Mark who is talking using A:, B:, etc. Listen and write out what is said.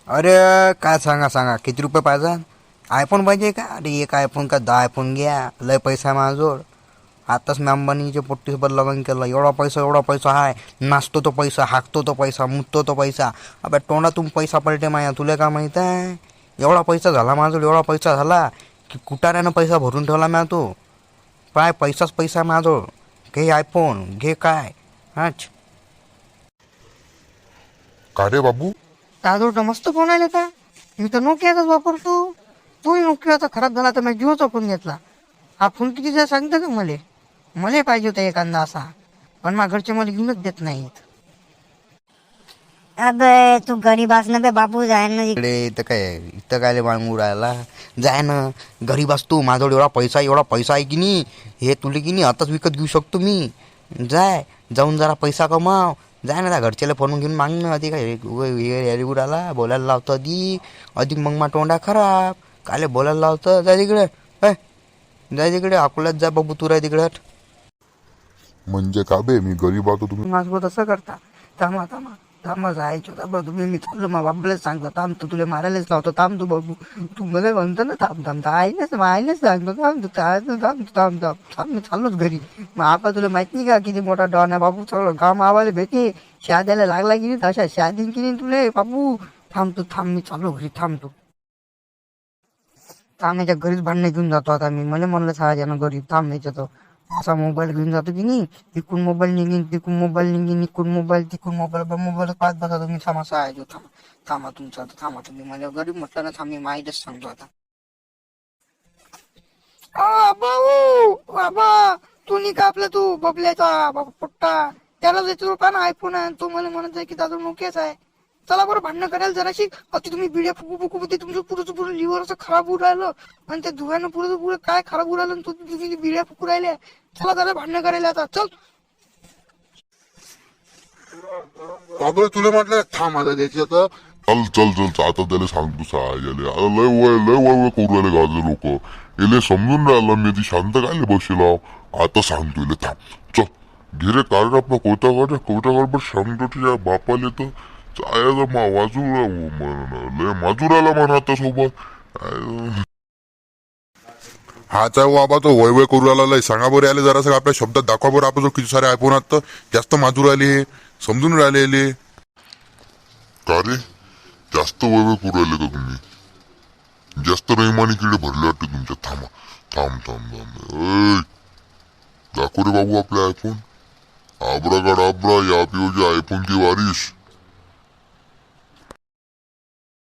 A: अरे काय सांगा सांगा किती रुपये पाहिजे? आयफोन पाहिजे का? अरे एक आयफोन का 10 आयफोन घ्या, लय पैसा आहे माझ्याजवळ. आताच मी अंबानीच्या पोट्टीसोबत लग्न केलं. एवढा पैसा आहे. नाचतो तो पैसा, हाकतो तो पैसा, मुततो तो पैसा. अबे तोंडातून पैसा पलटे माया, तुला काय माहीत आहे? एवढा पैसा झाला माझ्याजवळ, एवढा पैसा झाला की कुटाऱ्यानं पैसा भरून ठेवला म्या तो. पाय पैसाच पैसा आहे माझ्याजवळ. घे आयफोन, घे काय हाच.
B: का रे बाबू?
C: दादू तर मस्त फोन आले का? मी तर नोकियाचाच वापरतो. तोही नोकियाचा खराब झाला तर मी जिओचा फोन घेतला. हा फोन कितीचा सांगता का मला? मला पाहिजे होता एखादा असा, पण माझ्या घरचे मला घेऊनच देत नाहीत.
D: अबे तू गरीब असणं बे बापू जाय ना.
A: इकडे इथं काय मागू राहिला? जाय ना, गरीब असतो. माझ्याजवळ एवढा पैसा आहे की नाही, हे तुला की नाही आताच विकत घेऊ शकतो मी. जाऊन जरा पैसा कमाव. जाय ना, त्या घरच्याला फोन घेऊन माग ना. आधी काय उडाला बोलायला लावतो अधिक मग मा तोंडा खराब. काले बोलायला लावतं. जाय तिकडे, जाय तिकडे, अकोल्यात जा बाबू, तू राह तिकडे.
B: म्हणजे का बे, मी गरीब आहोत तुम्ही?
C: माझं तसं करता. थांबा थांबा थांबा, जायचं थांबा तुम्ही. मी चाललो मग बाबूलाच सांगतो. थांब तू, तुला मारायलाच लावतो. थांब तू बाबू, तू मला म्हणतो ना थांब थांब. आईनेच सांगतो थांब तू, थांब थांब थांब थांब. मी चाललोच घरी. मग आपा तुला माहित नाही का किती मोठा डॉन आहे बाबू? सगळं काम आवायला भेटे. शाद्याला लागला की नाही तशा शादीन की नाही तुले बाबू. थांब तू थांब, मी चाललो घरी. थांब तू थांब. याच्या घरीच भांडणे घेऊन जातो आता मी. मला म्हणलं सहाजण घरी थांब. याच्यात असा मोबाईल घेऊन जातो की नाही, तिकून मोबाईल निघीन, तिकून मोबाईल निघीन, इकून मोबाईल, तिकून मोबाईल पाच बघा तुम्ही. थांबा आहे थांबा तुमचा, थांबा तुम्ही. माझ्या गरीब म्हटलं ना थांब, मी माहीतच सांगतो आता. भाऊ बाबा, तू नाही का आपला तू बबल्याचा बाबा पोट्टा, त्याला देतो का ना आयफोन आहे. तो मला म्हणत आहे की दादा नोकियाच आहे. चला बरं भांडणं करायला जराशी. अति तुम्ही बिड्या फुकू ते तुमचं पुरं लिव्हर असं खराब होऊ राहिलं, आणि त्या धुव्यानं पुरं काय खराब होऊ राहिलं. तुम्ही बिड्या फुकू राहिले. चला जरा भांडणं करायला आता, चल.
B: बाबा तुला म्हटलं थांब आता द्यायची आता. चल चल चल, आता त्याला सांगतो साहाय्याले. लय वय करू राहिले गावचे लोक. याले समजून राहिलं मी, ती शांत काय बसेला. आता सांगतो इले थांब. चल घे रे काढ आपला कोयता सांगतो तुझ्या बापाले. तर चायाचा लय माजूराला म्हणा आता सोबत. हा चाय बाबा, तो वय करू राहिला लय. सांगा बरं आले जरा आपल्या शब्दात दाखवा बरं. आपण किती सारे आयफोन आहात तर जास्त माजूर आले, समजून राहिले. का रे, जास्त वय करू राहिले का तुम्ही? जास्त रहिमानी किडे भरले वाटते तुमच्या. थांबा थांब थांब थांब. दाखव रे बाबू आपले आयफोन. आबरा का डाबरा, या पिओ आयफोन की बारिश.